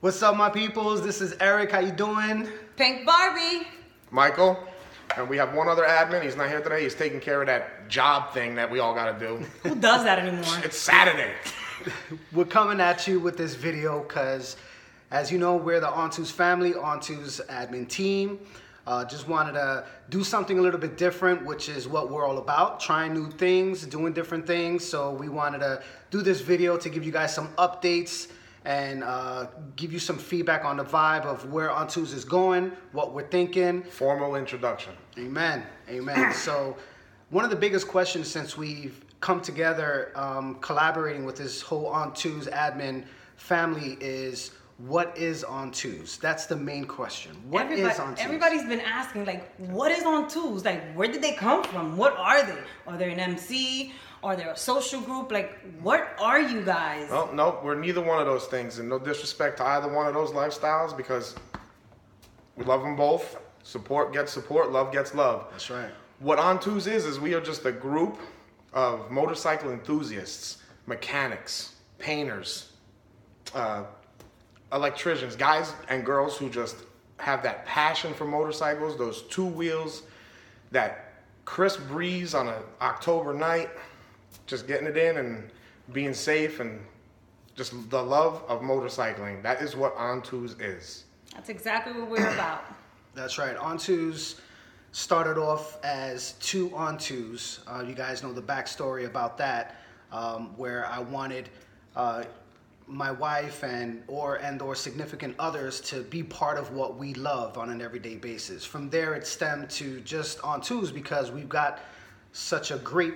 What's up, my peoples? This is Eric. How you doing? Pink Barbie. Michael. And we have one other admin. He's not here today. He's taking care of that job thing that we all got to do. Who does that anymore? It's Saturday. We're coming at you with this video because, as you know, we're the On2's family, On2's admin team. Just wanted to do something a little bit different, which is what we're all about, trying new things, doing different things. So we wanted to do this video to give you guys some updates and give you some feedback on the vibe of where On2's is going, what we're thinking. Formal introduction. Amen. Amen. So one of the biggest questions since we've come together collaborating with this whole On2's admin family is, what is On2's? That's the main question. What is On2's? Everybody's been asking, like, what is On2's? Like, where did they come from? What are they? Are they an MC? Are they a social group? Like, what are you guys? Well, no, we're neither one of those things. And no disrespect to either one of those lifestyles, because we love them both. Support gets support, love gets love. That's right. What On2's is we are just a group of motorcycle enthusiasts, mechanics, painters, electricians, guys and girls who just have that passion for motorcycles, those two wheels, that crisp breeze on an October night, just getting it in and being safe, and just the love of motorcycling. That is what On2's is. That's exactly what we're about. That's right. On2's started off as two On2's. You guys know the backstory about that, where I wanted my wife and or significant others to be part of what we love on an everyday basis. From there, it stemmed to just On2's because we've got such a great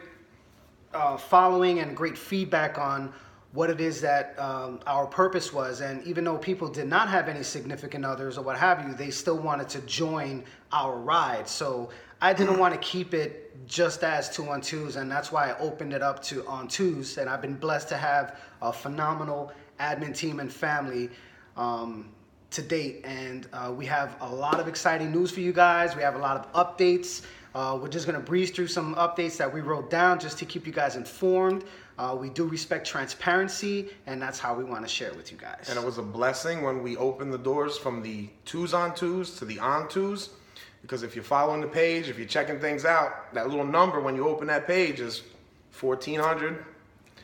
following and great feedback on what it is that our purpose was. And even though people did not have any significant others or what have you, they still wanted to join our ride. So I didn't want to keep it just as two On2's, and that's why I opened it up to On2's. And I've been blessed to have a phenomenal admin team and family to date. And we have a lot of exciting news for you guys. We have a lot of updates. We're just going to breeze through some updates that we wrote down just to keep you guys informed. We do respect transparency, and that's how we want to share it with you guys. And it was a blessing when we opened the doors from the Twos On2's to the On2's, because if you're following the page, if you're checking things out, that little number when you open that page is 1,400.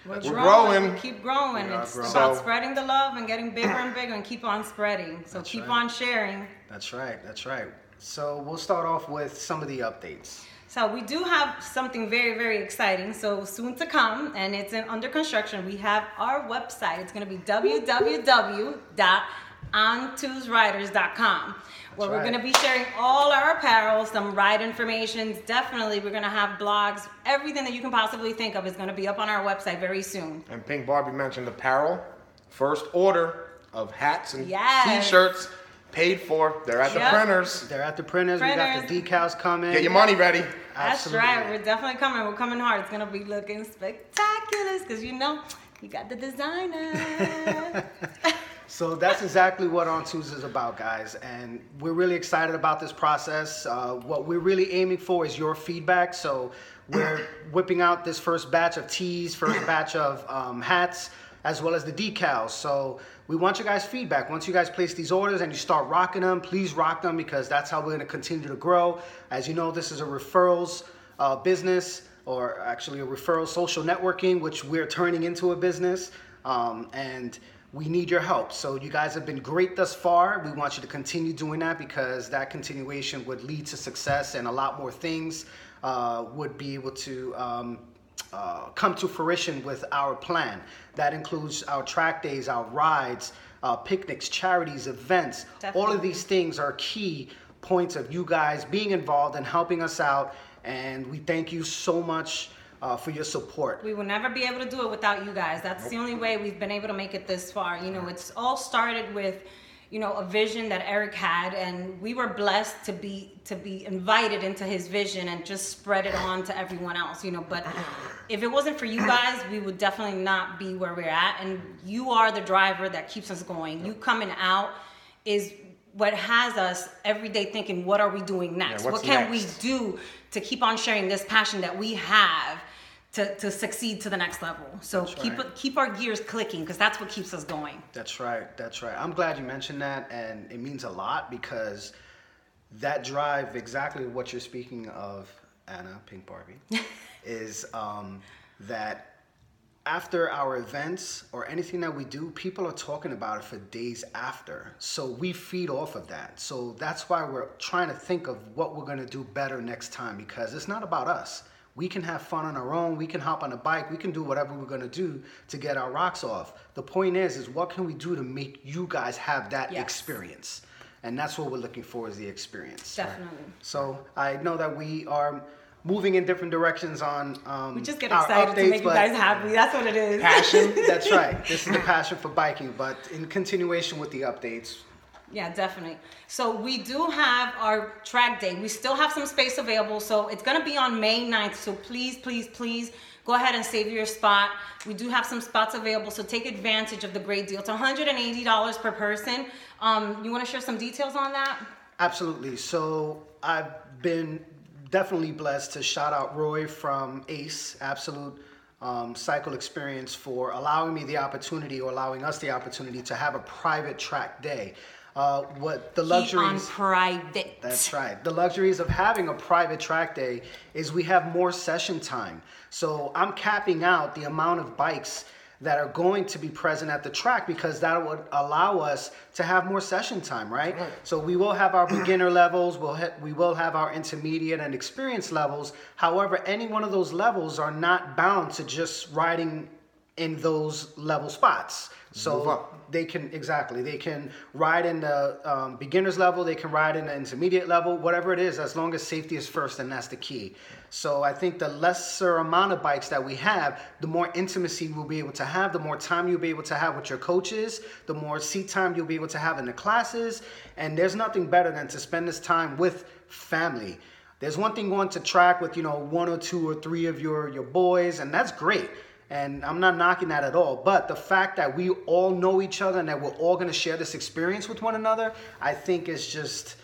We're growing. We keep growing. It's growing. about spreading the love and getting bigger and bigger and keep on spreading. So That's keep right. on sharing. That's right. That's right. So we'll start off with some of the updates. So we do have something very, very exciting. So soon to come, and it's under construction. We have our website. It's going to be www.on2sriders.com, where we're going to be sharing all our apparel, some ride information. Definitely, we're going to have blogs. Everything that you can possibly think of is going to be up on our website very soon. And Pink Barbie mentioned apparel. First order of hats and t-shirts paid for. They're at the printers. They're at the printers. We got the decals coming. Get your money ready. That's right. We're definitely coming. We're coming hard. It's going to be looking spectacular because, you know, you got the designer. So that's exactly what On2's is about, guys. And we're really excited about this process. What we're really aiming for is your feedback. So we're whipping out this first batch of tees, first batch of hats, as well as the decals. So we want you guys' feedback. Once you guys place these orders and you start rocking them, please rock them, because that's how we're going to continue to grow. As you know, this is a referrals business, or actually a referral social networking, which we're turning into a business. And we need your help. So you guys have been great thus far. We want you to continue doing that, because that continuation would lead to success, and a lot more things would be able to come to fruition with our plan. That includes our track days, our rides, picnics, charities, events. Definitely. All of these things are key points of you guys being involved and helping us out. And we thank you so much for your support. We will never be able to do it without you guys. That's the only way we've been able to make it this far. You know, it's all started with, you know, a vision that Eric had, and we were blessed to be invited into his vision and just spread it on to everyone else, you know. But if it wasn't for you guys, we would definitely not be where we're at. And you are the driver that keeps us going. You coming out is what has us every day thinking, what are we doing next? Yeah, what can next? we do to keep on sharing this passion that we have to succeed to the next level. So keep our gears clicking, because that's what keeps us going. That's right. I'm glad you mentioned that, and it means a lot, because that drive, exactly what you're speaking of, Anna, Pink Barbie, is that after our events or anything that we do, people are talking about it for days after. So we feed off of that. So that's why we're trying to think of what we're going to do better next time, because it's not about us. We can have fun on our own. We can hop on a bike. We can do whatever we're going to do to get our rocks off. The point is what can we do to make you guys have that experience? And that's what we're looking for, is the experience. Definitely. So I know that we are moving in different directions on we just get excited to make you guys happy. That's what it is. Passion. That's right. This is the passion for biking, but in continuation with the updates. Yeah, definitely. So we do have our track day. We still have some space available. So it's going to be on May 9th. So please go ahead and save your spot. We do have some spots available. So take advantage of the great deal. It's $180 per person. You want to share some details on that? Absolutely. So I've been definitely blessed to shout out Roy from ACE, Absolute Cycle Experience, for allowing me the opportunity, or allowing us the opportunity, to have a private track day. What the luxuries on private. That's right. The luxuries of having a private track day is we have more session time. So I'm capping out the amount of bikes that are going to be present at the track, because that would allow us to have more session time, right? So we will have our beginner levels, we will have our intermediate and experienced levels. However, any one of those levels are not bound to just riding in those level spots. So they can ride in the beginner's level, they can ride in the intermediate level, whatever it is, as long as safety is first, and that's the key. So I think the lesser amount of bikes that we have, the more intimacy we'll be able to have, the more time you'll be able to have with your coaches, the more seat time you'll be able to have in the classes. And there's nothing better than to spend this time with family. There's one thing going to track with, one or two or three of your boys, and that's great. And I'm not knocking that at all. But the fact that we all know each other and that we're all going to share this experience with one another, I think is just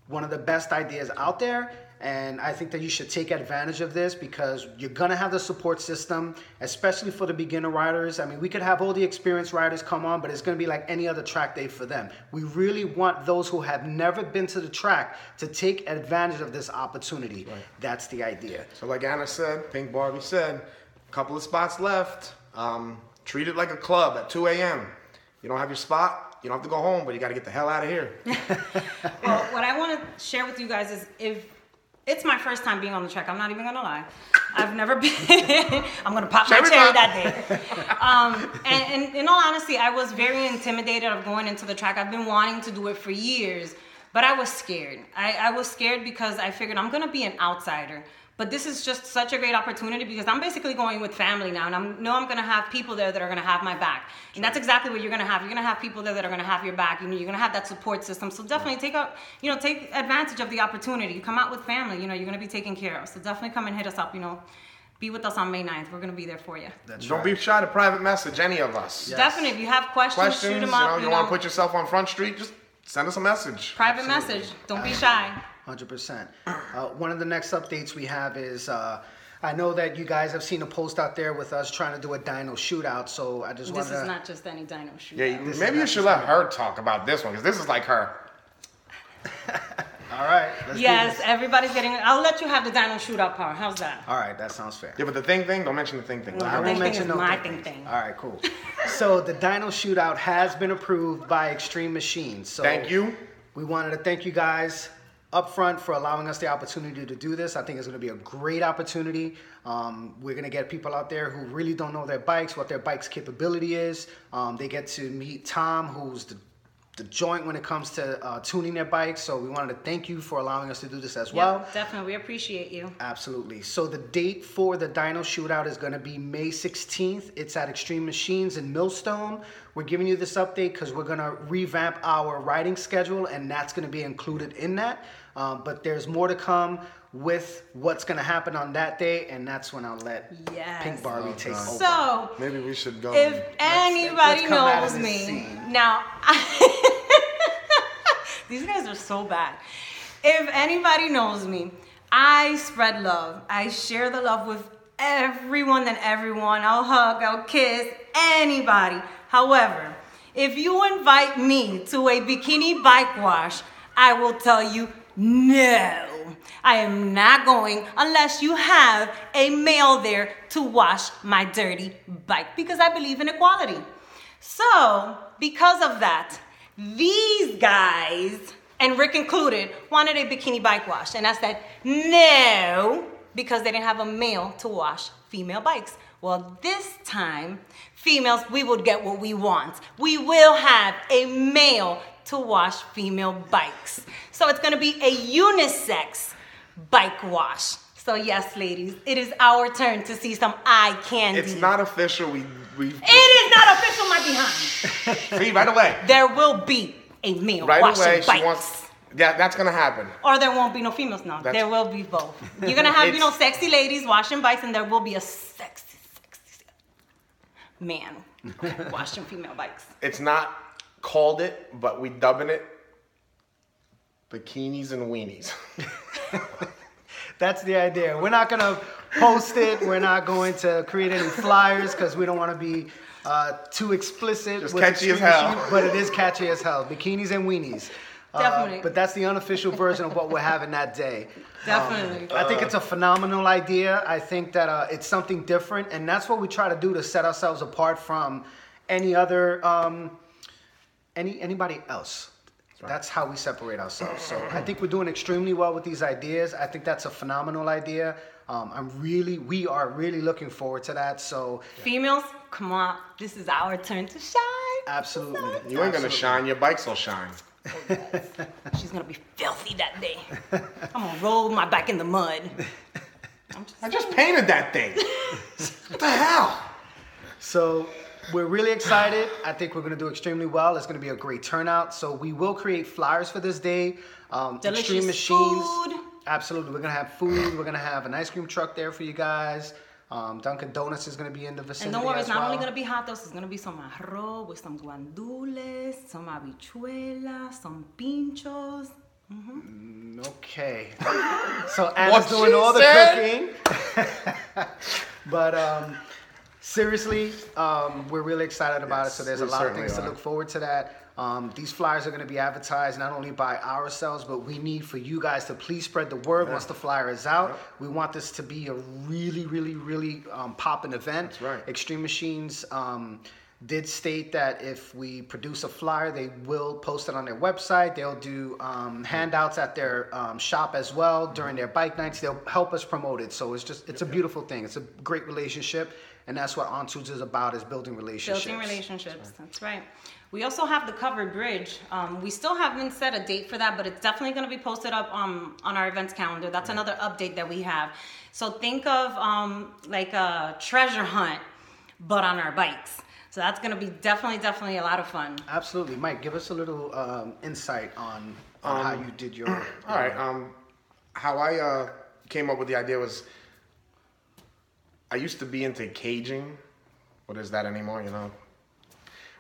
one of the best ideas out there. And I think that you should take advantage of this, because you're going to have the support system, especially for the beginner riders. I mean, we could have all the experienced riders come on, but it's going to be like any other track day for them. We really want those who have never been to the track to take advantage of this opportunity. Right. That's the idea. So like Anna said, Pink Barbie said, couple of spots left. Treat it like a club at 2 a.m. You don't have your spot, you don't have to go home, but you got to get the hell out of here. Well, what I want to share with you guys is, if it's my first time being on the track, I'm not even going to lie. I've never been. I'm going to pop my cherry that day. And in all honesty, I was very intimidated of going into the track. I've been wanting to do it for years, but I was scared. I was scared because I figured I'm going to be an outsider. But this is just such a great opportunity, because I'm basically going with family now, and I'm going to have people there that are going to have my back. And that's exactly what you're going to have. You're going to have people there that are going to have your back. You're going to have that support system. So definitely take advantage of the opportunity. You come out with family, you're going to be taken care of. So definitely come and hit us up, be with us on May 9th. We're going to be there for you. Don't be shy to private message any of us. Yes. Definitely. If you have questions, shoot them up. You want to put yourself on Front Street, just send us a message. Private message. Don't be shy. 100%. One of the next updates we have is, I know that you guys have seen a post out there with us trying to do a Dino Shootout, so I just wanted to... This is not just any Dino Shootout. Yeah, maybe you should let her talk about this one, because this is like her. All right. Yes, everybody's getting... I'll let you have the Dino Shootout part. How's that? All right, that sounds fair. Yeah, but the thing, don't mention the thing. No, I won't mention my thing. All right, cool. So the Dino Shootout has been approved by Extreme Machines. So thank you. We wanted to thank you guys up front for allowing us the opportunity to do this. I think it's going to be a great opportunity. We're going to get people out there who really don't know their bikes, what their bike's capability is. They get to meet Tom, who's the joint when it comes to tuning their bikes. So we wanted to thank you for allowing us to do this as well. Definitely. We appreciate you. Absolutely. So the date for the Dino Shootout is going to be May 16th. It's at Extreme Machines in Millstone. We're giving you this update because we're going to revamp our riding schedule, and that's going to be included in that. But there's more to come with what's going to happen on that day, and that's when I'll let Pink Barbie take over. So maybe we should go. If anybody knows me, now these guys are so bad. If anybody knows me, I spread love. I share the love with everyone and everyone. I'll hug, I'll kiss anybody. However, if you invite me to a bikini bike wash, I will tell you no. I am not going unless you have a male there to wash my dirty bike because I believe in equality. So, because of that, these guys, and Rick included, wanted a bikini bike wash. And I said, no, because they didn't have a male to wash female bikes. Well, this time, females, we will get what we want. We will have a male to wash female bikes. So it's going to be a unisex bike wash. So yes, ladies, it is our turn to see some eye candy. It's not official. It is not official, my behind. See, right away. There will be a male Right washing away, bikes. she wants. Yeah, that's gonna happen. Or there won't be no females now. There will be both. You're gonna have, sexy ladies washing bikes, and there will be a sexy man washing female bikes. It's not called it, but we dubbing it bikinis and weenies. That's the idea. We're not going to post it. We're not going to create any flyers because we don't want to be too explicit. Just with catchy as hell. But it is catchy as hell. Bikinis and weenies. Definitely. But that's the unofficial version of what we're having that day. Definitely. I think it's a phenomenal idea. I think that it's something different. And that's what we try to do to set ourselves apart from any other, anybody else. That's how we separate ourselves. So I think we're doing extremely well with these ideas. I think that's a phenomenal idea. We are really looking forward to that. So females, come on, this is our turn to shine. Absolutely. You ain't gonna shine. Your bikes will shine. She's gonna be filthy that day. I'm gonna roll my bike in the mud. I just painted that thing. What the hell? So we're really excited. I think we're going to do extremely well. It's going to be a great turnout. So we will create flyers for this day. Delicious Extreme Machines. food. Absolutely. We're going to have food. We're going to have an ice cream truck there for you guys. Dunkin' Donuts is going to be in the vicinity. And don't worry, as it's not well. only going to be hot dogs. It's going to be some arroz with some guandules, some habichuelas, some pinchos. Okay. So Anna's What doing she all the said? cooking. But seriously, we're really excited about it. So there's a we lot of certainly things to are. look forward to that. These flyers are going to be advertised not only by ourselves, but we need for you guys to please spread the word once the flyer is out. We want this to be a really, really, really poppin' event. That's right. Extreme Machines did state that if we produce a flyer, they will post it on their website. They'll do handouts at their shop as well during their bike nights. They'll help us promote it. So it's a beautiful thing. It's a great relationship. And that's what On2's is about, is building relationships. Building relationships, that's right. We also have the covered bridge. We still haven't set a date for that, but it's definitely going to be posted up on our events calendar. That's another update that we have. So think of like a treasure hunt, but on our bikes. So that's going to be definitely a lot of fun. Absolutely. Mike, give us a little insight on how you did your... All right. How I came up with the idea was, I used to be into caging. What is that anymore?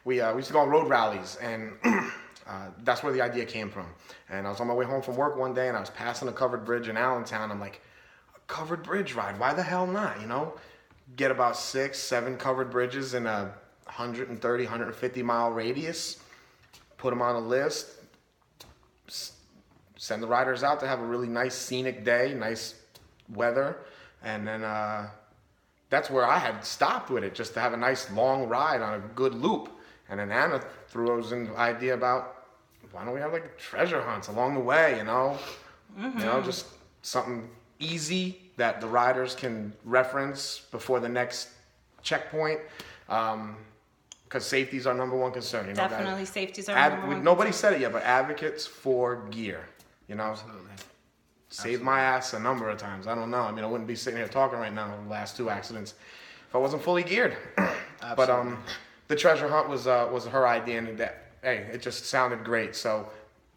We used to go on road rallies, and that's where the idea came from. And I was on my way home from work one day, and I was passing a covered bridge in Allentown. I'm like, a covered bridge ride? Why the hell not? Get about 6-7 covered bridges in a 130, 150 mile radius. Put them on a list. Send the riders out to have a really nice scenic day, nice weather, and then that's where I had stopped with it, just to have a nice long ride on a good loop. And then Anna threw us in the idea about, why don't we have like treasure hunts along the way, just something easy that the riders can reference before the next checkpoint. Because safety is our number one concern. Definitely, safety is our number one Nobody said it yet, but advocates for gear. Absolutely. Saved my ass a number of times. I don't know. I wouldn't be sitting here talking right now in the last 2 accidents if I wasn't fully geared. But the treasure hunt was her idea, and it just sounded great. So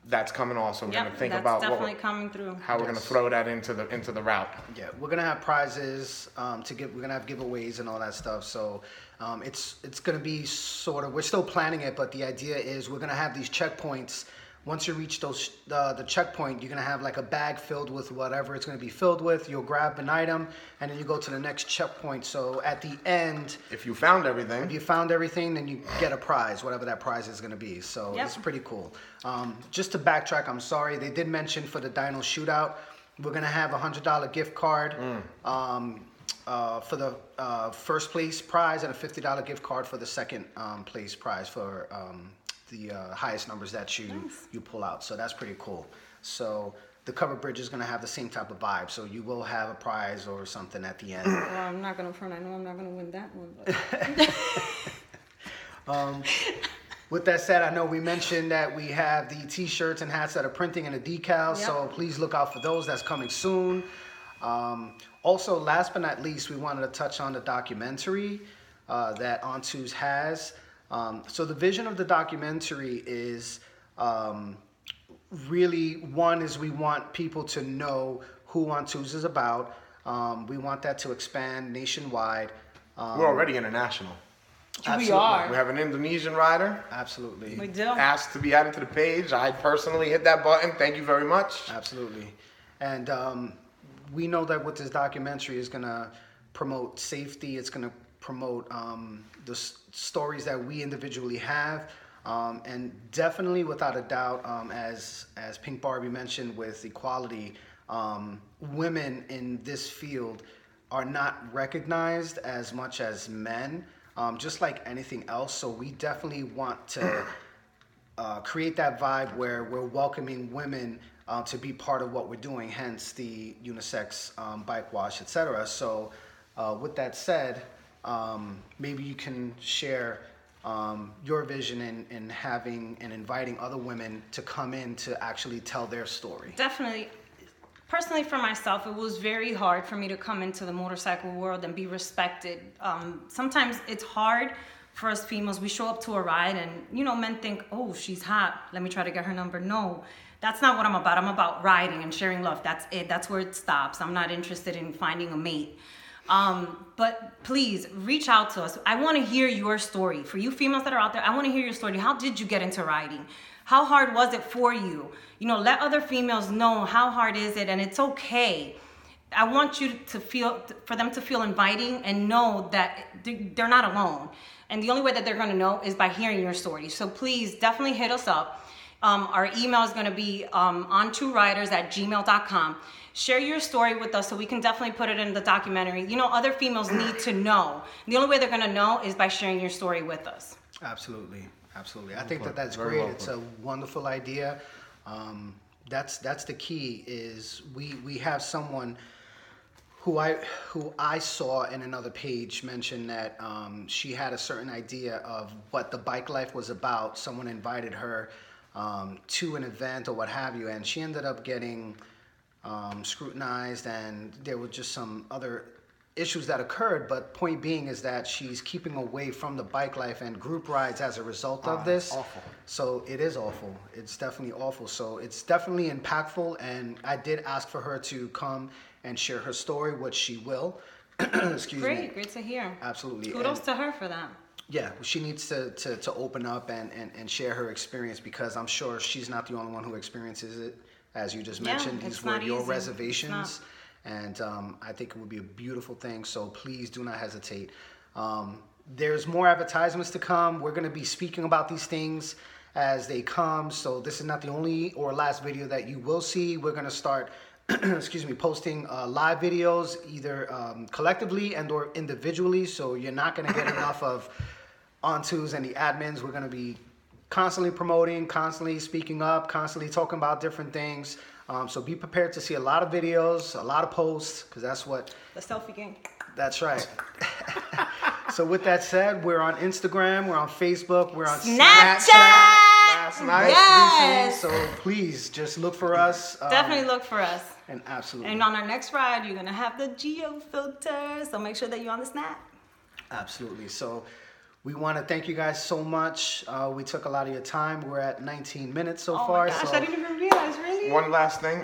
that's coming also. We're gonna think about definitely coming through. how we're gonna throw that into the route. Yeah, we're gonna have prizes to give. We're gonna have giveaways and all that stuff. So it's gonna be sort of. We're still planning it, but the idea is we're gonna have these checkpoints Once you reach the checkpoint, you're gonna have like a bag filled with whatever it's gonna be filled with. You'll grab an item, and then you go to the next checkpoint. So at the end, if you found everything, then you get a prize, whatever that prize is gonna be. So it's pretty cool. Just to backtrack, I'm sorry, they did mention for the Dinos Shootout, we're gonna have a $100 gift card for the first place prize, and a $50 gift card for the second place prize for the highest numbers that you pull out. So that's pretty cool. So the cover bridge is going to have the same type of vibe. So you will have a prize or something at the end. Well, I'm not going to front. I know I'm not going to win that one. But. With that said, I know we mentioned that we have the t-shirts and hats that are printing and the decals. So please look out for those. That's coming soon. Also, last but not least, we wanted to touch on the documentary that On2's has. So the vision of the documentary is really, one is we want people to know who On2's is about. We want that to expand nationwide. We're already international. We are. We have an Indonesian rider. Absolutely. We do. Asked to be added to the page. I personally hit that button. Thank you very much. Absolutely. And we know that with this documentary is going to promote safety. It's going to promote the stories that we individually have, and definitely, without a doubt, as Pink Barbie mentioned, with equality, women in this field are not recognized as much as men, just like anything else. So we definitely want to create that vibe where we're welcoming women to be part of what we're doing, hence the unisex bike wash, etc. So with that said, maybe you can share your vision in having and inviting other women to come in to actually tell their story. Definitely. Personally, for myself, it was very hard for me to come into the motorcycle world and be respected. Sometimes it's hard for us females. We show up to a ride and, men think, oh, she's hot. Let me try to get her number. No, that's not what I'm about. I'm about riding and sharing love. That's it. That's where it stops. I'm not interested in finding a mate. But please reach out to us. I want to hear your story. For you females that are out there, I want to hear your story. How did you get into riding? How hard was it for you? Let other females know how hard is it, and it's okay. I want you to for them to feel inviting and know that they're not alone. And the only way that they're going to know is by hearing your story. So please definitely hit us up. Our email is going to be on2riders@gmail.com. Share your story with us so we can definitely put it in the documentary. Other females need to know. The only way they're going to know is by sharing your story with us. Absolutely. Absolutely. I think that's great. It's a wonderful idea. That's the key is we have someone who I saw in another page mention that she had a certain idea of what the bike life was about. Someone invited her to an event or what have you, and she ended up getting scrutinized, and there were just some other issues that occurred. But point being is that she's keeping away from the bike life and group rides as a result of this. Awful. So it is awful. It's definitely awful. So it's definitely impactful, and I did ask for her to come and share her story, which she will. Excuse me. Great to hear. Absolutely. Kudos to her for that. Yeah, she needs to open up and share her experience, because I'm sure she's not the only one who experiences it. As you just mentioned, these were your reservations. And I think it would be a beautiful thing. So please do not hesitate. There's more advertisements to come. We're going to be speaking about these things as they come. So this is not the only or last video that you will see. We're going to start posting live videos, either collectively and or individually. So you're not going to get enough of On2's and the admins. We're going to be constantly promoting, constantly speaking up, constantly talking about different things. So be prepared to see a lot of videos, a lot of posts, because that's what... The selfie game. That's right. So with that said, we're on Instagram, we're on Facebook, we're on Snapchat. Last night. Yes. So please just look for us. Definitely look for us. And absolutely. And on our next ride, you're going to have the geo filter. So make sure that you're on the Snap. Absolutely. So we want to thank you guys so much. We took a lot of your time. We're at 19 minutes so far. Oh my gosh, so I didn't even realize, really? One last thing.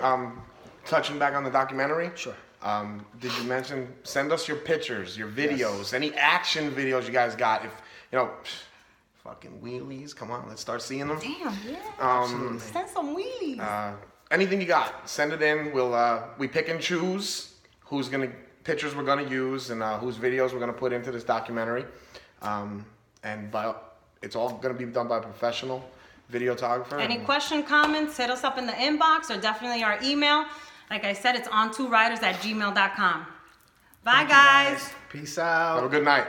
Touching back on the documentary. Sure. Did you mention, send us your pictures, your videos, any action videos you guys got. If, fucking wheelies. Come on, let's start seeing them. Damn, yeah. Send some wheelies. Anything you got, send it in. We pick and choose who's pictures we're gonna use and whose videos we're gonna put into this documentary. It's all gonna be done by a professional videographer. Any question, comments, hit us up in the inbox or definitely our email. Like I said, it's on2riders@gmail.com. Bye, guys. Peace out. Have a good night.